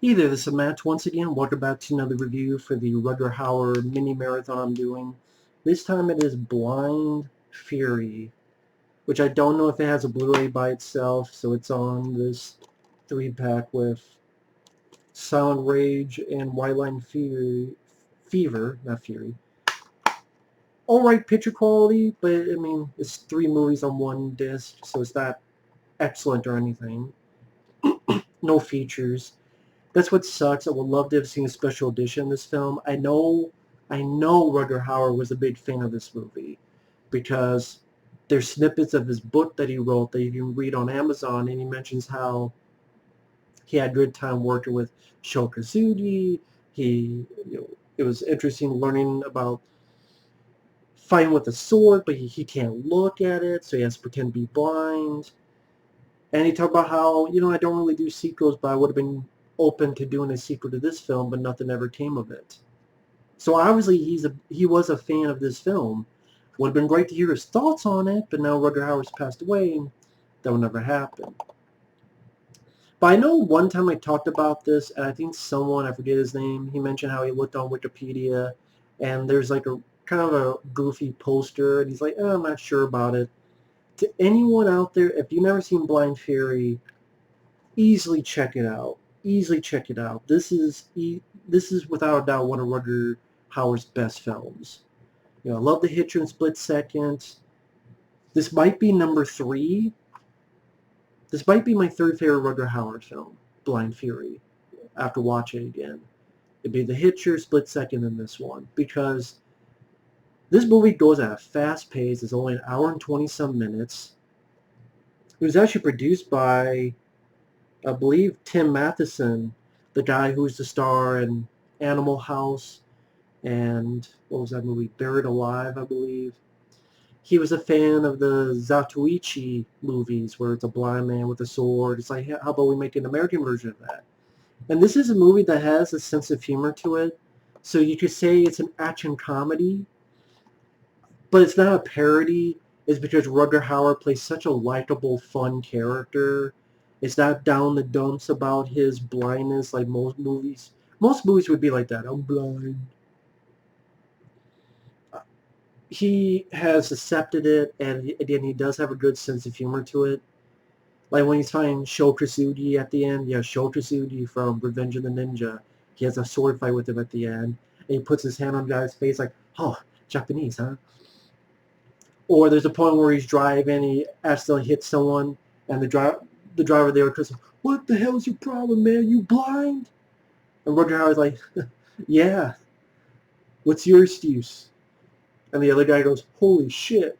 Hey there, this is Matt once again. Welcome back to another review for the Rutger Hauer mini marathon I'm doing. This time it is Blind Fury, which I don't know if it has a Blu-ray by itself, so it's on this 3-pack with Silent Rage and White Line Fever, not Fury. Alright picture quality, but I mean, it's 3 movies on one disc, so it's not excellent or anything. No features. That's what sucks. I would love to have seen a special edition of this film. I know Rutger Hauer was a big fan of this movie because there's snippets of his book that he wrote that you can read on Amazon, and he mentions how he had a good time working with Sho Kosugi. It was interesting learning about fighting with a sword, but he can't look at it, so he has to pretend to be blind. And he talked about how, I don't really do sequels, but I would have been open to doing a sequel to this film, but nothing ever came of it. So obviously he was a fan of this film. Would have been great to hear his thoughts on it, but now Rutger Hauer's passed away, and that will never happen. But I know one time I talked about this, and I think someone, I forget his name, he mentioned how he looked on Wikipedia, and there's like a kind of a goofy poster, and he's like, I'm not sure about it. To anyone out there, if you've never seen Blind Fury, easily check it out. Easily check it out. This is without a doubt one of Rutger Hauer's best films. I love The Hitcher and Split Second. This might be number 3. This might be my 3rd favorite Rutger Hauer film, Blind Fury, after watching it again. It'd be The Hitcher, Split Second, and this one, because this movie goes at a fast pace. It's only an hour and 20-some minutes. It was actually produced by, I believe, Tim Matheson, the guy who's the star in Animal House and, what was that movie, Buried Alive, I believe. He was a fan of the Zatoichi movies, where it's a blind man with a sword. It's like, how about we make an American version of that? And this is a movie that has a sense of humor to it. So you could say it's an action comedy, but it's not a parody. It's because Rutger Hauer plays such a likable, fun character. It's not down the dumps about his blindness like most movies. Most movies would be like that. I'm blind. He has accepted it, and again, he does have a good sense of humor to it. Like when he's fighting Sho Kosugi at the end, Sho Kosugi from Revenge of the Ninja. He has a sword fight with him at the end, and he puts his hand on the guy's face like, oh, Japanese, huh? Or there's a point where he's driving, he accidentally hits someone, and the driver there goes, what the hell's your problem, man? You blind? And Rutger Hauer's like, yeah, what's your excuse? And the other guy goes, holy shit.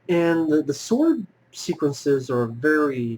And the sword sequences are very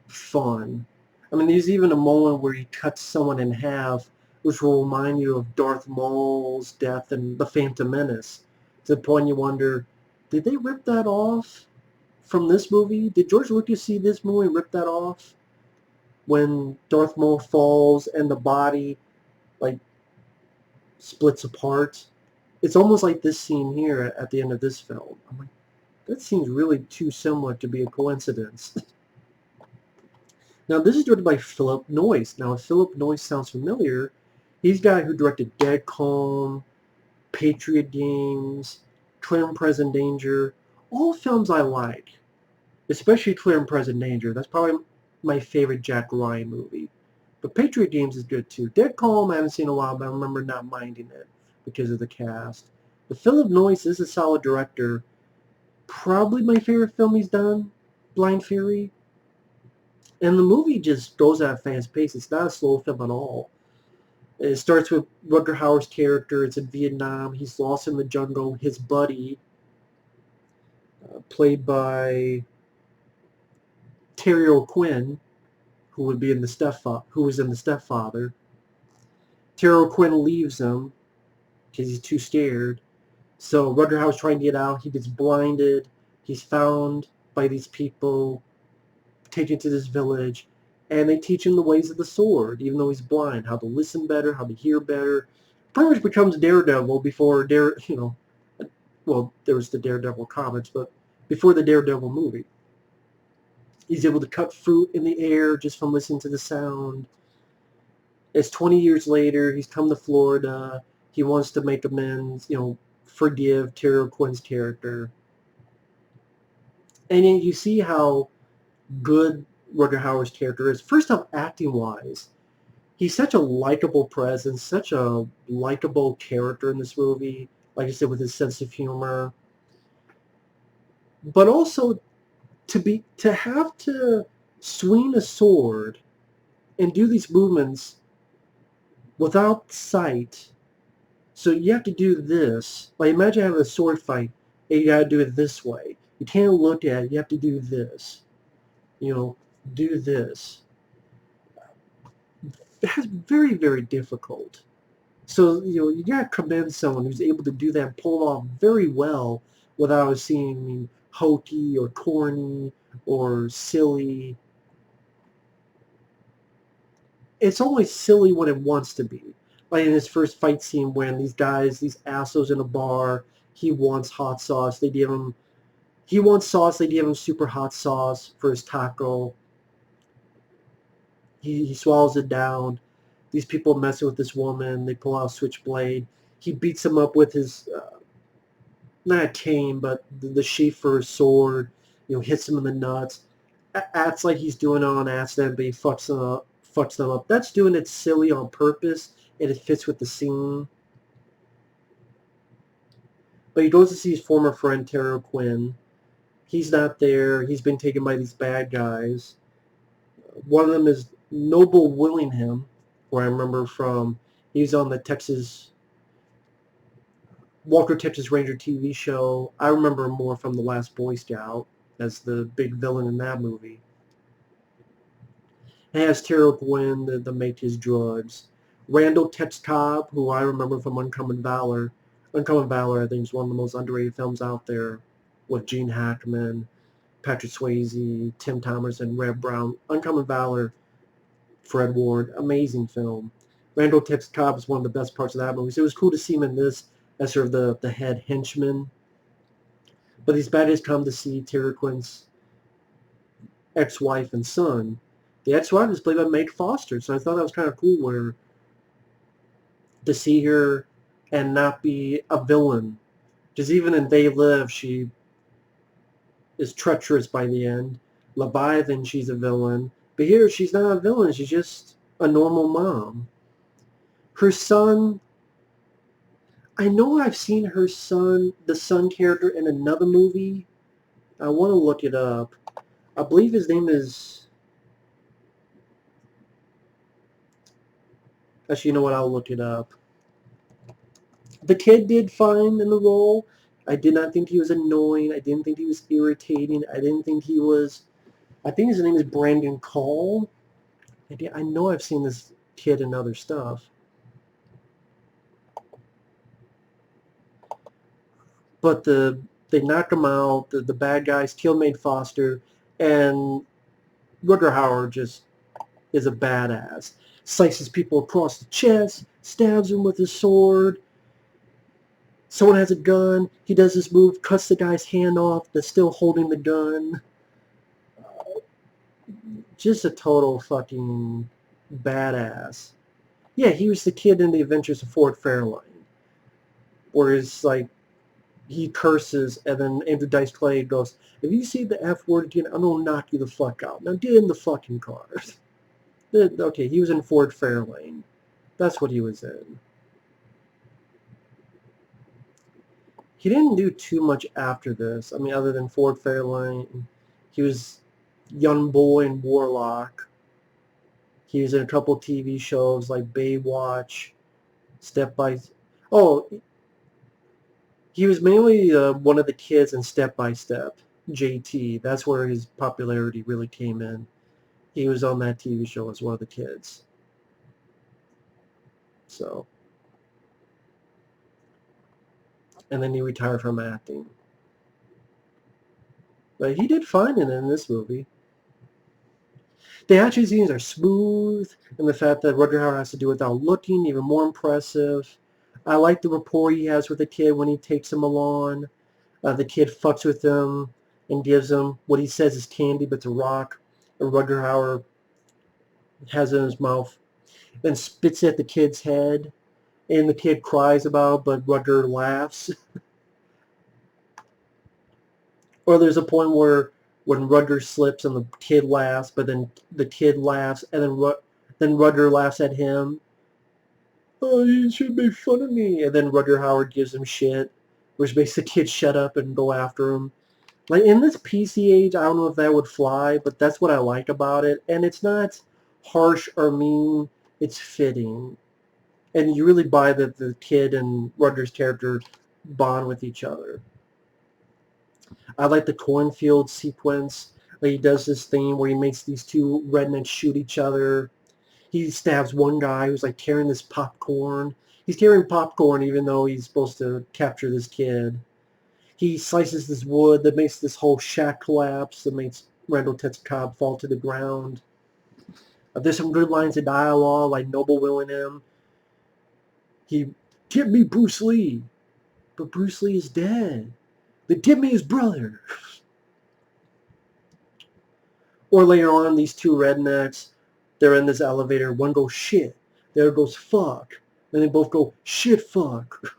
fun. I mean, there's even a moment where he cuts someone in half, which will remind you of Darth Maul's death in The Phantom Menace. To the point you wonder, did they rip that off from this movie? Did George Lucas see this movie and rip that off? When Darth Maul falls and the body, like, splits apart. It's almost like this scene here at the end of this film. I'm like, that seems really too similar to be a coincidence. Now, this is directed by Phillip Noyce. Now, if Phillip Noyce sounds familiar, he's the guy who directed Dead Calm, Patriot Games, Clear and Present Danger, all films I like, especially Clear and Present Danger. That's probably my favorite Jack Ryan movie. But Patriot Games is good too. Dead Calm I haven't seen in a while, but I remember not minding it because of the cast. But Phillip Noyce is a solid director. Probably my favorite film he's done, Blind Fury. And the movie just goes at a fast pace. It's not a slow film at all. It starts with Rutger Hauer's character. It's in Vietnam. He's lost in the jungle. His buddy, played by Terry O'Quinn, who would be in who was in The Stepfather. Terry O'Quinn leaves him because he's too scared. So Rutger Hauer's trying to get out. He gets blinded. He's found by these people, taken to this village, and they teach him the ways of the sword, even though he's blind, how to listen better, how to hear better. Pretty much becomes Daredevil before well, there was the Daredevil comics, but before the Daredevil movie. He's able to cut fruit in the air just from listening to the sound. It's 20 years later. He's come to Florida. He wants to make amends, forgive Terry Quinn's character. And then you see how good Rutger Hauer's character is. First off, acting-wise, he's such a likable presence, such a likable character in this movie. Like I said, with his sense of humor. But also, to have to swing a sword and do these movements without sight. So you have to do this. Like, imagine having a sword fight and you gotta do it this way. You can't look at it. You have to do this. Do this. That's very, very difficult. So, you gotta commend someone who's able to do that and pull it off very well without it seeming hokey or corny or silly. It's always silly when it wants to be. Like in his first fight scene when these assholes in a bar, he wants hot sauce, he wants sauce, they give him super hot sauce for his taco. He swallows it down. These people messing with this woman, they pull out a switchblade. He beats him up with his, not a cane, but the sheath for his sword, hits him in the nuts. Acts like he's doing it on accident, but he fucks them up. That's doing it silly on purpose, and it fits with the scene. But he goes to see his former friend, Terry Quinn. He's not there. He's been taken by these bad guys. One of them is Noble Willingham, where I remember from, he's on the Walker, Texas Ranger TV show. I remember him more from The Last Boy Scout as the big villain in that movie. It has Terry Quinn to make his drugs. Randall Tex Cobb, who I remember from Uncommon Valor. Uncommon Valor, I think, is one of the most underrated films out there, with Gene Hackman, Patrick Swayze, Tim Thomerson, Red Brown. Uncommon Valor, Fred Ward, amazing film. Randall Tex Cobb is one of the best parts of that movie. So it was cool to see him in this as sort of the head henchman. But these bad guys come to see Terry Quinn's ex-wife and son. The ex-wife is played by Meg Foster, so I thought that was kind of cool to see her and not be a villain. Because even in They Live, she is treacherous by the end. Leviathan, she's a villain. But here, she's not a villain. She's just a normal mom. Her son, I know I've seen the son character in another movie. I want to look it up. I believe his name is... Actually, you know what? I'll look it up. The kid did fine in the role. I did not think he was annoying. I didn't think he was irritating. I didn't think he was... I think his name is Brandon Call. I know I've seen this kid in other stuff. But they knock him out. The bad guys kill Meg Foster. And Rutger Hauer just is a badass. Slices people across the chest. Stabs them with his sword. Someone has a gun. He does this move. Cuts the guy's hand off that's still holding the gun. Just a total fucking badass. Yeah, he was the kid in The Adventures of Ford Fairlane. Where it's like, he curses, and then Andrew Dice Clay goes, if you see the F word again, I'm going to knock you the fuck out. Now get in the fucking car. Okay, he was in Ford Fairlane. That's what he was in. He didn't do too much after this. I mean, other than Ford Fairlane. He was Young Boy and Warlock. He was in a couple TV shows like Baywatch, Step by... Oh, he was mainly one of the kids in Step by Step, JT. That's where his popularity really came in. He was on that TV show as one of the kids. So... And then he retired from acting. But he did fine in this movie. The action scenes are smooth, and the fact that Rutger Hauer has to do it without looking, even more impressive. I like the rapport he has with the kid when he takes him along. The kid fucks with him. and gives him what he says is candy, but it's a rock. And Rutger Hauer has it in his mouth, then spits at the kid's head, and the kid cries about it, but Rutger laughs. Or there's a point where when Rutger slips and the kid laughs, but then the kid laughs, and then Rutger laughs at him. Oh, you should make fun of me. And then Rutger Hauer gives him shit, which makes the kid shut up and go after him. Like, in this PC age, I don't know if that would fly, but that's what I like about it. And it's not harsh or mean. It's fitting. And you really buy that the kid and Rutger's character bond with each other. I like the cornfield sequence. Like, he does this thing where he makes these two rednecks shoot each other. He stabs one guy who's like carrying this popcorn. He's carrying popcorn even though he's supposed to capture this kid. He slices this wood that makes this whole shack collapse, that makes Randall Tetsukabe fall to the ground. There's some good lines of dialogue, like Noble willing him. He, "Give me Bruce Lee." But Bruce Lee is dead. "Then give me his brother." Or later on, these two rednecks, they're in this elevator. One goes, "Shit." The other goes, "Fuck." And they both go, "Shit, fuck."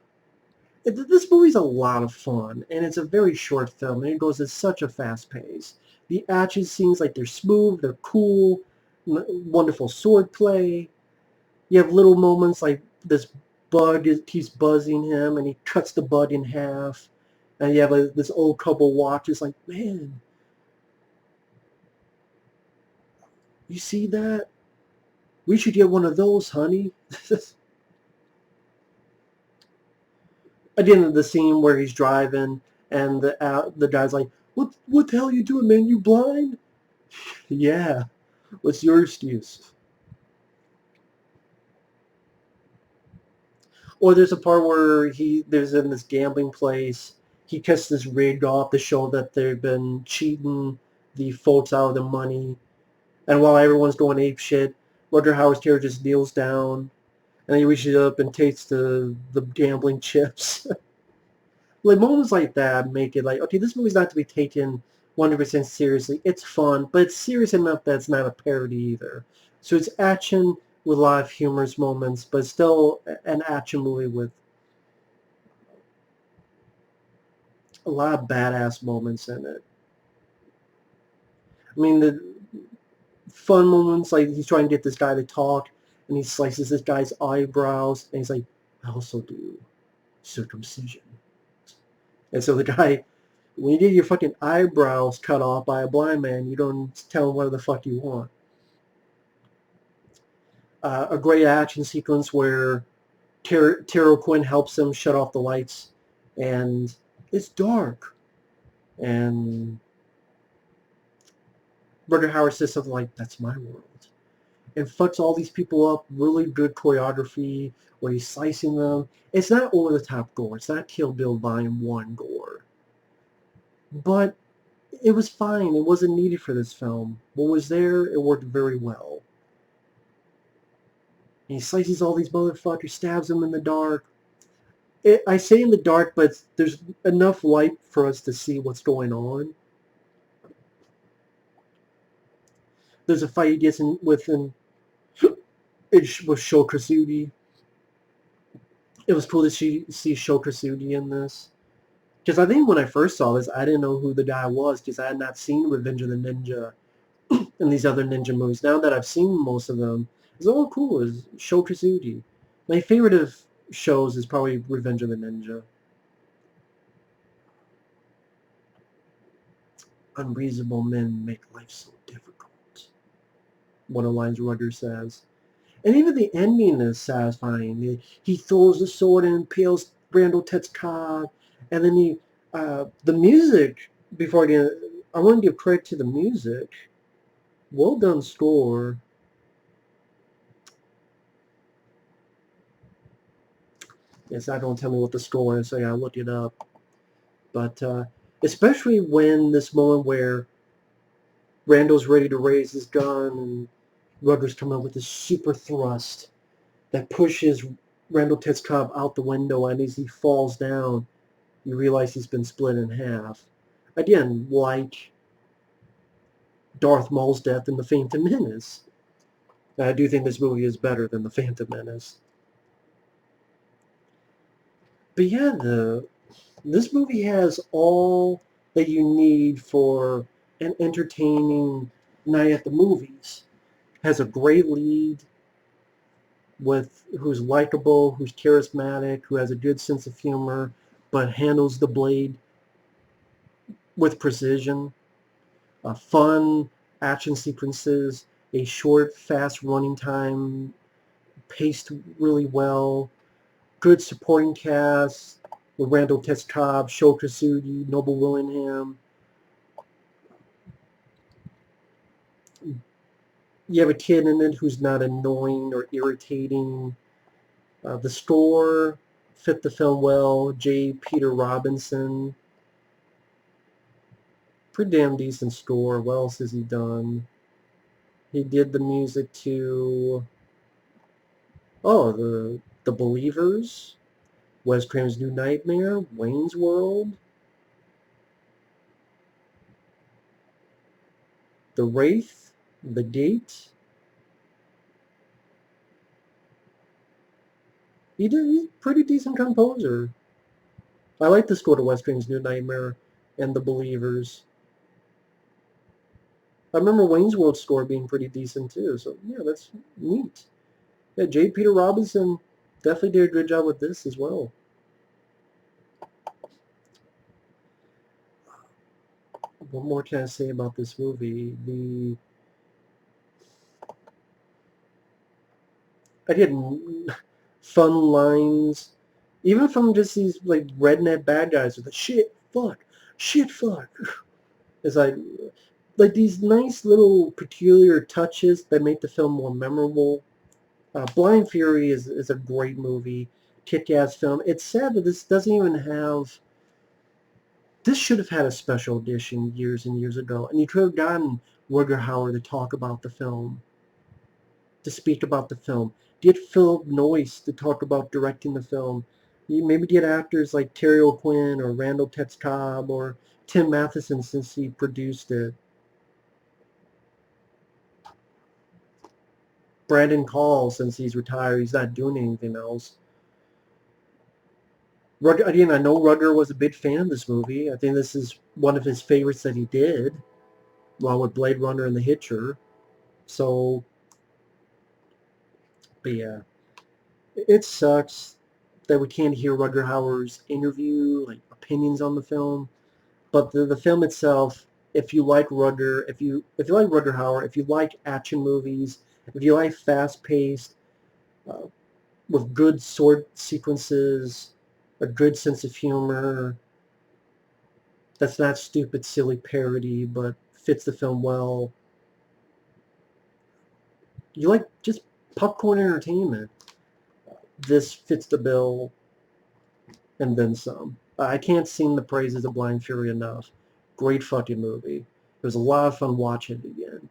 This movie's a lot of fun, and it's a very short film, and it goes at such a fast pace. The action scenes, like, they're smooth, they're cool, wonderful swordplay. You have little moments like this bug keeps buzzing him, and he cuts the bug in half. And you have this old couple watches, like, man, you see that? We should get one of those, honey. At the end of the scene where he's driving, and the guy's like, what the hell are you doing, man? You blind?" "Yeah. What's your excuse?" Or there's a part where there's in this gambling place. He cuts this rig off to show that they've been cheating the folks out of the money. And while everyone's going ape shit, Rutger Hauer's character just kneels down, and he reaches up and takes the gambling chips. Like, moments like that make it like, okay, this movie's not to be taken 100% seriously. It's fun, but it's serious enough that it's not a parody either. So it's action with a lot of humorous moments, but it's still an action movie with a lot of badass moments in it. I mean, the fun moments, like he's trying to get this guy to talk, and he slices this guy's eyebrows, and he's like, "I also do circumcision." And so the guy, when you get your fucking eyebrows cut off by a blind man, you don't tell him what the fuck you want. A great action sequence where Tara Quinn helps him shut off the lights, and it's dark. And Rutger Hauer says something like, "That's my world." And fucks all these people up. Really good choreography where he's slicing them. It's not over-the-top gore. It's not Kill Bill Volume 1 gore. But it was fine. It wasn't needed for this film. What was there, it worked very well. And he slices all these motherfuckers, stabs them in the dark. I say in the dark, but there's enough light for us to see what's going on. There's a fight he gets in with Sho Kosugi. It was cool to see Sho Kosugi in this. Because I think when I first saw this, I didn't know who the guy was because I had not seen Revenge of the Ninja and these other ninja movies. Now that I've seen most of them, it's all cool. It's Sho Kosugi. My favorite of shows is probably Revenge of the Ninja. "Unreasonable men make life so difficult," one of the lines Rudder says. And even the ending is satisfying. He throws the sword and impales Randall Tetsukabe, and then the music, before I want to give credit to the music. Well done score. It's not going to tell me what the score is, so I gotta look it up. But especially when this moment where Randall's ready to raise his gun and Rutger's coming up with this super thrust that pushes Randall Tetsukabe out the window, and as he falls down, you realize he's been split in half. I didn't like Darth Maul's death in The Phantom Menace. I do think this movie is better than The Phantom Menace. But yeah, this movie has all that you need for an entertaining night at the movies. Has a great lead with who's likable, who's charismatic, who has a good sense of humor, but handles the blade with precision. Fun action sequences, a short, fast running time, paced really well, good supporting cast with Randall Teskov, Sho Kosugi, Noble Willingham. You have a kid in it who's not annoying or irritating. The score fit the film well. J. Peter Robinson, pretty damn decent score. What else has he done? He did the music to the Believers, Wes Craven's New Nightmare, Wayne's World, The Wraith, The Gate. He's a pretty decent composer. I like the score to Wes Craven's New Nightmare and The Believers. I remember Wayne's World score being pretty decent too, so yeah, that's neat. Yeah, J. Peter Robinson definitely did a good job with this as well. What more can I say about this movie? I get fun lines, even from just these like redneck bad guys with the shit, fuck. It's like these nice little peculiar touches that make the film more memorable. Blind Fury is a great movie, kick-ass film. It's sad that this doesn't even have. This should have had a special edition years and years ago, and you could have gotten Rutger Hauer to talk about the film, to speak about the film. Get Phillip Noyce to talk about directing the film. You maybe get actors like Terry O'Quinn or Randall Teskov or Tim Matheson since he produced it. Brandon Call since he's retired. He's not doing anything else. Rutger, again, I know Rutger was a big fan of this movie. I think this is one of his favorites that he did, along with Blade Runner and The Hitcher. So, but yeah, it sucks that we can't hear Rutger Hauer's interview, like opinions on the film. But the film itself, if you like Rutger, if you like Rutger Hauer, if you like action movies, if you like fast-paced, uh, with good sword sequences, a good sense of humor, that's not stupid, silly parody, but fits the film well. You like just popcorn entertainment. This fits the bill and then some. I can't sing the praises of Blind Fury enough. Great fucking movie. It was a lot of fun watching it again.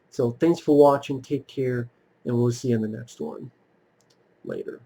So thanks for watching. Take care, and we'll see you in the next one. Later.